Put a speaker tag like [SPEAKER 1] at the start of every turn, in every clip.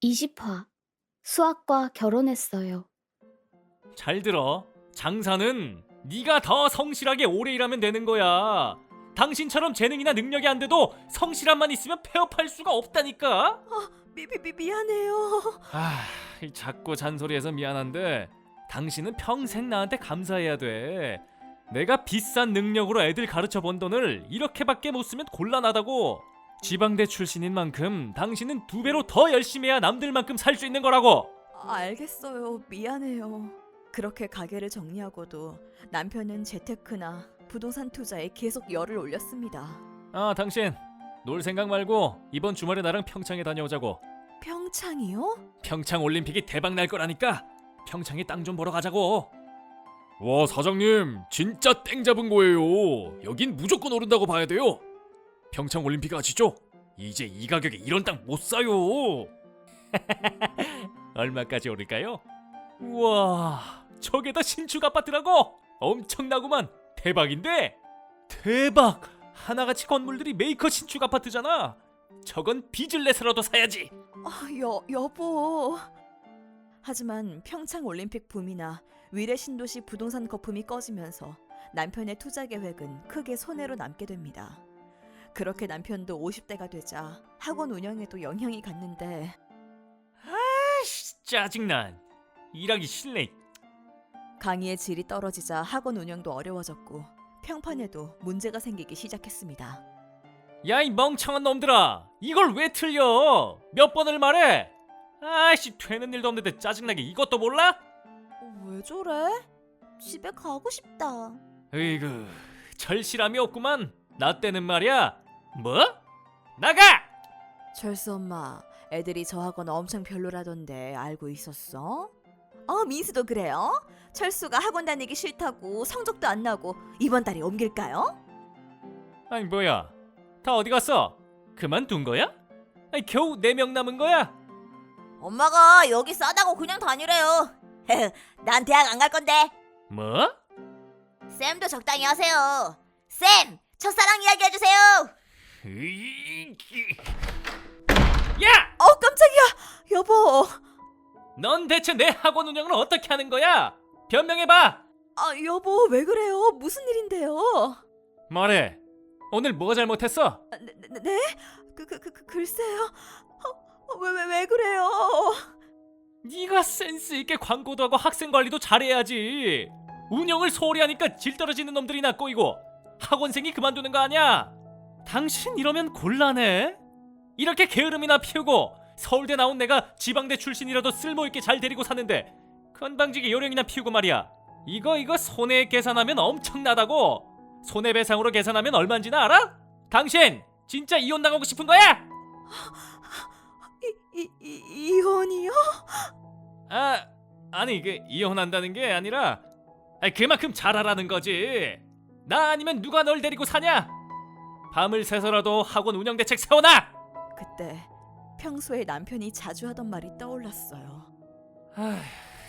[SPEAKER 1] 20화 수학과 결혼했어요.
[SPEAKER 2] 잘 들어. 장사는 네가 더 성실하게 오래 일하면 되는 거야. 당신처럼 재능이나 능력이 안 돼도 성실함만 있으면 폐업할 수가 없다니까.
[SPEAKER 3] 미안해요.
[SPEAKER 2] 자꾸 잔소리해서 미안한데 당신은 평생 나한테 감사해야 돼. 내가 비싼 능력으로 애들 가르쳐 번 돈을 이렇게밖에 못 쓰면 곤란하다고. 지방대 출신인 만큼 당신은 2배로 더 열심히 해야 남들만큼 살 수 있는 거라고.
[SPEAKER 3] 알겠어요. 미안해요. 그렇게 가게를 정리하고도 남편은 재테크나 부동산 투자에 계속 열을 올렸습니다.
[SPEAKER 2] 당신 놀 생각 말고 이번 주말에 나랑 평창에 다녀오자고.
[SPEAKER 3] 평창이요?
[SPEAKER 2] 평창 올림픽이 대박 날 거라니까. 평창에 땅 좀 보러 가자고. 와, 사장님 진짜 땡 잡은 거예요. 여긴 무조건 오른다고 봐야 돼요. 평창 올림픽 아시죠? 이제 이 가격에 이런 땅 못 사요. 얼마까지 오를까요? 우와, 저게 다 신축 아파트라고? 엄청나구만. 대박인데? 대박! 하나같이 건물들이 메이커 신축 아파트잖아. 저건 빚을 내서라도 사야지.
[SPEAKER 3] 여보. 하지만 평창 올림픽 붐이나 위례 신도시 부동산 거품이 꺼지면서 남편의 투자 계획은 크게 손해로 남게 됩니다. 그렇게 남편도 50대가 되자 학원 운영에도 영향이 갔는데
[SPEAKER 2] 짜증난. 일하기 싫네.
[SPEAKER 3] 강의의 질이 떨어지자 학원 운영도 어려워졌고 평판에도 문제가 생기기 시작했습니다.
[SPEAKER 2] 야, 이 멍청한 놈들아, 이걸 왜 틀려? 몇 번을 말해? 되는 일도 없는데 짜증나게 이것도 몰라?
[SPEAKER 3] 왜 저래? 집에 가고 싶다.
[SPEAKER 2] 으이구, 절실함이 없구만. 나 때는 말이야. 뭐? 나가!
[SPEAKER 3] 철수 엄마, 애들이 저 학원 엄청 별로라던데 알고 있었어? 민수도 그래요? 철수가 학원 다니기 싫다고 성적도 안 나고 이번 달에 옮길까요?
[SPEAKER 2] 아니 뭐야, 다 어디 갔어? 그만둔 거야? 겨우 4명 남은 거야?
[SPEAKER 3] 엄마가 여기 싸다고 그냥 다니래요. 난 대학 안 갈 건데.
[SPEAKER 2] 뭐?
[SPEAKER 3] 쌤도 적당히 하세요. 쌤, 첫사랑 이야기 해주세요.
[SPEAKER 2] 야!
[SPEAKER 3] 깜짝이야. 여보.
[SPEAKER 2] 넌 대체 내 학원 운영을 어떻게 하는 거야? 변명해봐.
[SPEAKER 3] 여보 왜 그래요? 무슨 일인데요?
[SPEAKER 2] 말해. 오늘 뭐가 잘못했어?
[SPEAKER 3] 네? 글쎄요. 왜 그래요?
[SPEAKER 2] 네가 센스 있게 광고도 하고 학생 관리도 잘해야지. 운영을 소홀히 하니까 질 떨어지는 놈들이나 꼬이고 학원생이 그만두는 거 아니야? 당신 이러면 곤란해. 이렇게 게으름이나 피우고 서울대 나온 내가 지방대 출신이라도 쓸모있게 잘 데리고 사는데 건방지게 요령이나 피우고 말이야. 이거 손해액 계산하면 엄청나다고. 손해배상으로 계산하면 얼마인지나 알아? 당신 진짜 이혼당하고 싶은 거야?
[SPEAKER 3] 이혼이요?
[SPEAKER 2] 아니 이혼한다는 게 아니라 그만큼 잘하라는 거지. 나 아니면 누가 널 데리고 사냐? 밤을 새서라도 학원 운영 대책 세워놔.
[SPEAKER 3] 그때 평소에 남편이 자주 하던 말이 떠올랐어요.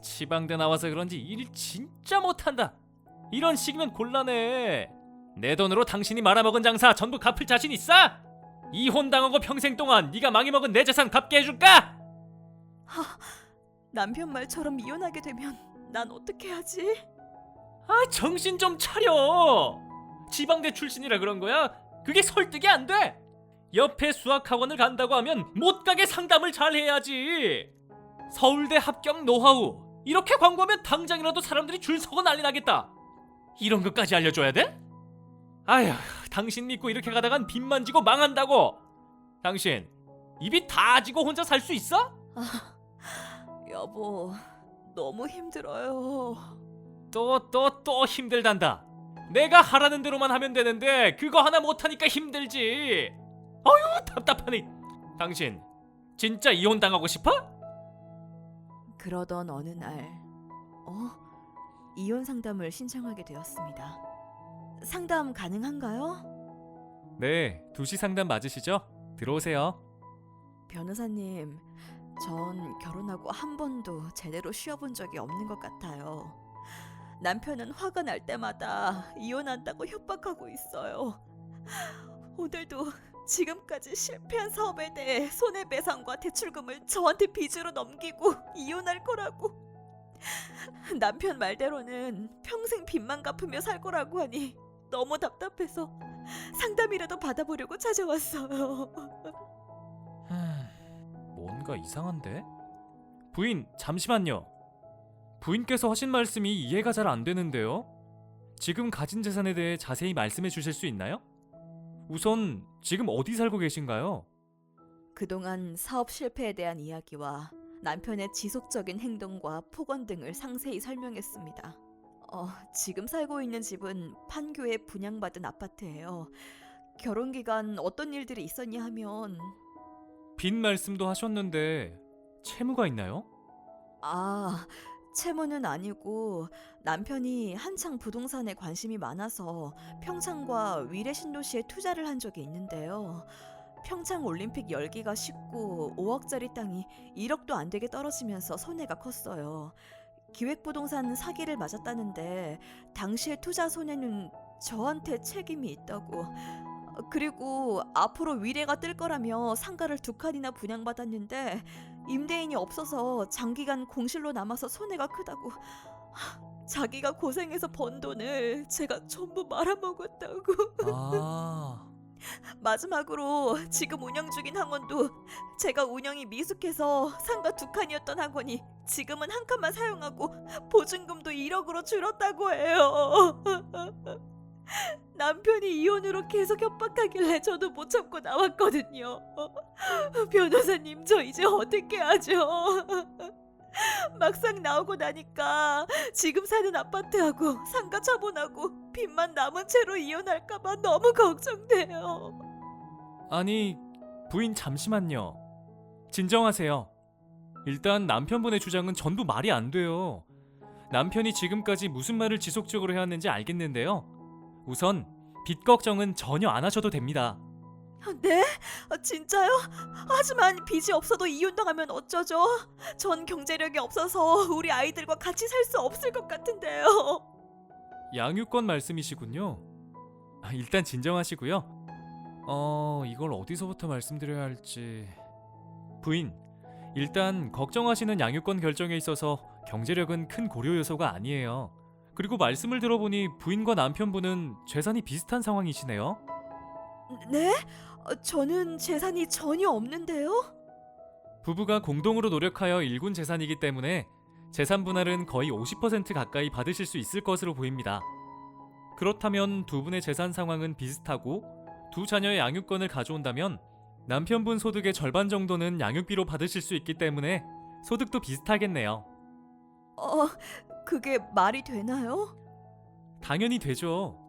[SPEAKER 2] 지방대 나와서 그런지 일 진짜 못한다. 이런 식이면 곤란해. 내 돈으로 당신이 말아먹은 장사 전부 갚을 자신 있어? 이혼당하고 평생 동안 네가 망해먹은 내 재산 갚게 해줄까?
[SPEAKER 3] 남편 말처럼 이혼하게 되면 난 어떻게 하지?
[SPEAKER 2] 정신 좀 차려. 지방대 출신이라 그런 거야? 그게 설득이 안 돼. 옆에 수학학원을 간다고 하면 못 가게 상담을 잘 해야지. 서울대 합격 노하우 이렇게 광고하면 당장이라도 사람들이 줄 서고 난리 나겠다. 이런 것까지 알려줘야 돼? 당신 믿고 이렇게 가다간 빚만 지고 망한다고. 당신 이 빚 다 지고 혼자 살 수 있어?
[SPEAKER 3] 여보, 너무 힘들어요.
[SPEAKER 2] 또 힘들단다. 내가 하라는 대로만 하면 되는데 그거 하나 못하니까 힘들지. 답답하네. 당신 진짜 이혼당하고 싶어?
[SPEAKER 3] 그러던 어느 날 이혼 상담을 신청하게 되었습니다. 상담 가능한가요?
[SPEAKER 2] 네, 2시 상담 맞으시죠? 들어오세요.
[SPEAKER 3] 변호사님, 전 결혼하고 한 번도 제대로 쉬어본 적이 없는 것 같아요. 남편은 화가 날 때마다 이혼한다고 협박하고 있어요. 오늘도 지금까지 실패한 사업에 대해 손해배상과 대출금을 저한테 빚으로 넘기고 이혼할 거라고. 남편 말대로는 평생 빚만 갚으며 살 거라고 하니 너무 답답해서 상담이라도 받아보려고 찾아왔어요.
[SPEAKER 2] 뭔가 이상한데? 부인, 잠시만요. 부인께서 하신 말씀이 이해가 잘 안 되는데요. 지금 가진 재산에 대해 자세히 말씀해 주실 수 있나요? 우선 지금 어디 살고 계신가요?
[SPEAKER 3] 그동안 사업 실패에 대한 이야기와 남편의 지속적인 행동과 폭언 등을 상세히 설명했습니다. 지금 살고 있는 집은 판교에 분양받은 아파트예요. 결혼 기간 어떤 일들이 있었냐 하면
[SPEAKER 2] 빚 말씀도 하셨는데 채무가 있나요?
[SPEAKER 3] 채무는 아니고 남편이 한창 부동산에 관심이 많아서 평창과 위례신도시에 투자를 한 적이 있는데요. 평창 올림픽 열기가 식고 5억짜리 땅이 1억도 안 되게 떨어지면서 손해가 컸어요. 기획부동산 사기를 맞았다는데 당시의 투자 손해는 저한테 책임이 있다고. 그리고 앞으로 위례가 뜰 거라며 상가를 2칸이나 분양받았는데 임대인이 없어서 장기간 공실로 남아서 손해가 크다고. 자기가 고생해서 번 돈을 제가 전부 말아먹었다고. 마지막으로 지금 운영 중인 학원도 제가 운영이 미숙해서 상가 2칸이었던 학원이 지금은 1칸만 사용하고 보증금도 1억으로 줄었다고 해요. 남편이 이혼으로 계속 협박하길래 저도 못 참고 나왔거든요. 변호사님, 저 이제 어떻게 하죠? 막상 나오고 나니까 지금 사는 아파트하고 상가 처분하고 빚만 남은 채로 이혼할까봐 너무 걱정돼요.
[SPEAKER 2] 아니, 부인 잠시만요. 진정하세요. 일단 남편분의 주장은 전부 말이 안 돼요. 남편이 지금까지 무슨 말을 지속적으로 해왔는지 알겠는데요. 우선 빚 걱정은 전혀 안 하셔도 됩니다.
[SPEAKER 3] 네? 진짜요? 하지만 빚이 없어도 이혼당하면 어쩌죠? 전 경제력이 없어서 우리 아이들과 같이 살 수 없을 것 같은데요.
[SPEAKER 2] 양육권 말씀이시군요. 일단 진정하시고요. 이걸 어디서부터 말씀드려야 할지... 부인, 일단 걱정하시는 양육권 결정에 있어서 경제력은 큰 고려 요소가 아니에요. 그리고 말씀을 들어보니 부인과 남편분은 재산이 비슷한 상황이시네요.
[SPEAKER 3] 네? 저는 재산이 전혀 없는데요?
[SPEAKER 2] 부부가 공동으로 노력하여 일군 재산이기 때문에 재산 분할은 거의 50% 가까이 받으실 수 있을 것으로 보입니다. 그렇다면 두 분의 재산 상황은 비슷하고 두 자녀의 양육권을 가져온다면 남편분 소득의 절반 정도는 양육비로 받으실 수 있기 때문에 소득도 비슷하겠네요.
[SPEAKER 3] 그게 말이 되나요?
[SPEAKER 2] 당연히 되죠.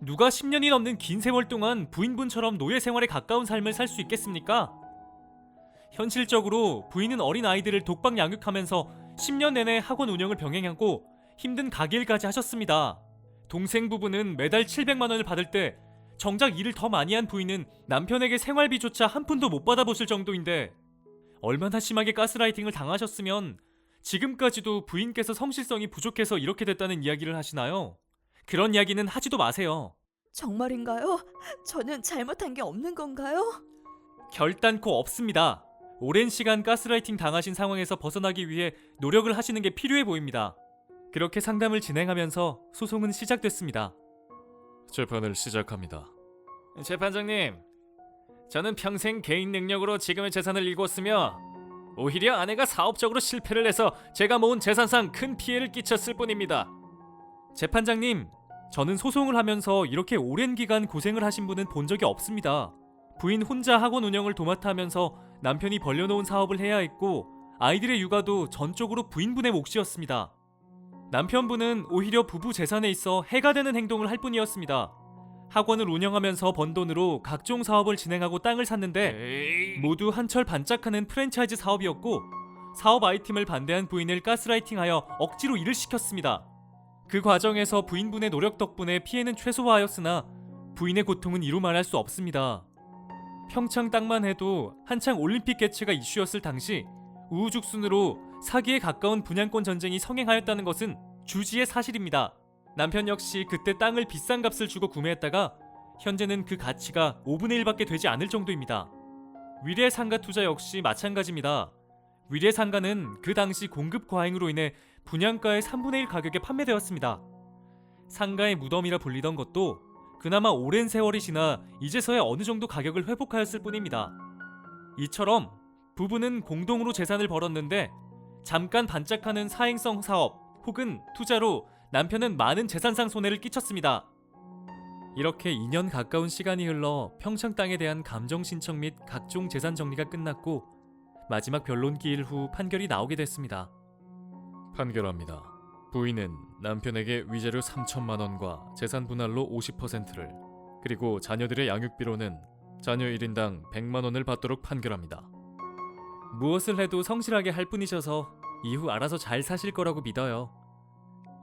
[SPEAKER 2] 누가 10년이 넘는 긴 세월 동안 부인분처럼 노예 생활에 가까운 삶을 살 수 있겠습니까? 현실적으로 부인은 어린 아이들을 독박 양육하면서 10년 내내 학원 운영을 병행하고 힘든 가게일까지 하셨습니다. 동생 부부는 매달 700만 원을 받을 때 정작 일을 더 많이 한 부인은 남편에게 생활비조차 한 푼도 못 받아보실 정도인데 얼마나 심하게 가스라이팅을 당하셨으면 지금까지도 부인께서 성실성이 부족해서 이렇게 됐다는 이야기를 하시나요? 그런 이야기는 하지도 마세요.
[SPEAKER 3] 정말인가요? 저는 잘못한 게 없는 건가요?
[SPEAKER 2] 결단코 없습니다. 오랜 시간 가스라이팅 당하신 상황에서 벗어나기 위해 노력을 하시는 게 필요해 보입니다. 그렇게 상담을 진행하면서 소송은 시작됐습니다. 재판을 시작합니다. 재판장님, 저는 평생 개인 능력으로 지금의 재산을 일궜으며 오히려 아내가 사업적으로 실패를 해서 제가 모은 재산상 큰 피해를 끼쳤을 뿐입니다. 재판장님, 저는 소송을 하면서 이렇게 오랜 기간 고생을 하신 분은 본 적이 없습니다. 부인 혼자 학원 운영을 도맡아 하면서 남편이 벌려놓은 사업을 해야 했고 아이들의 육아도 전적으로 부인분의 몫이었습니다. 남편분은 오히려 부부 재산에 있어 해가 되는 행동을 할 뿐이었습니다. 학원을 운영하면서 번 돈으로 각종 사업을 진행하고 땅을 샀는데 모두 한철 반짝하는 프랜차이즈 사업이었고 사업 아이템을 반대한 부인을 가스라이팅하여 억지로 일을 시켰습니다. 그 과정에서 부인분의 노력 덕분에 피해는 최소화하였으나 부인의 고통은 이루 말할 수 없습니다. 평창 땅만 해도 한창 올림픽 개최가 이슈였을 당시 우후죽순으로 사기에 가까운 분양권 전쟁이 성행하였다는 것은 주지의 사실입니다. 남편 역시 그때 땅을 비싼 값을 주고 구매했다가 현재는 그 가치가 5분의 1밖에 되지 않을 정도입니다. 위례 상가 투자 역시 마찬가지입니다. 위례 상가는 그 당시 공급 과잉으로 인해 분양가의 3분의 1 가격에 판매되었습니다. 상가의 무덤이라 불리던 것도 그나마 오랜 세월이 지나 이제서야 어느 정도 가격을 회복하였을 뿐입니다. 이처럼 부부는 공동으로 재산을 벌었는데 잠깐 반짝하는 사행성 사업 혹은 투자로 남편은 많은 재산상 손해를 끼쳤습니다. 이렇게 2년 가까운 시간이 흘러 평창 땅에 대한 감정 신청 및 각종 재산 정리가 끝났고 마지막 변론 기일 후 판결이 나오게 됐습니다. 판결합니다. 부인은 남편에게 위자료 3천만 원과 재산 분할로 50%를 그리고 자녀들의 양육비로는 자녀 1인당 100만 원을 받도록 판결합니다. 무엇을 해도 성실하게 할 뿐이셔서 이후 알아서 잘 사실 거라고 믿어요.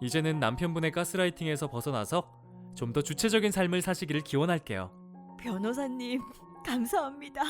[SPEAKER 2] 이제는 남편분의 가스라이팅에서 벗어나서 좀 더 주체적인 삶을 사시기를 기원할게요.
[SPEAKER 3] 변호사님, 감사합니다.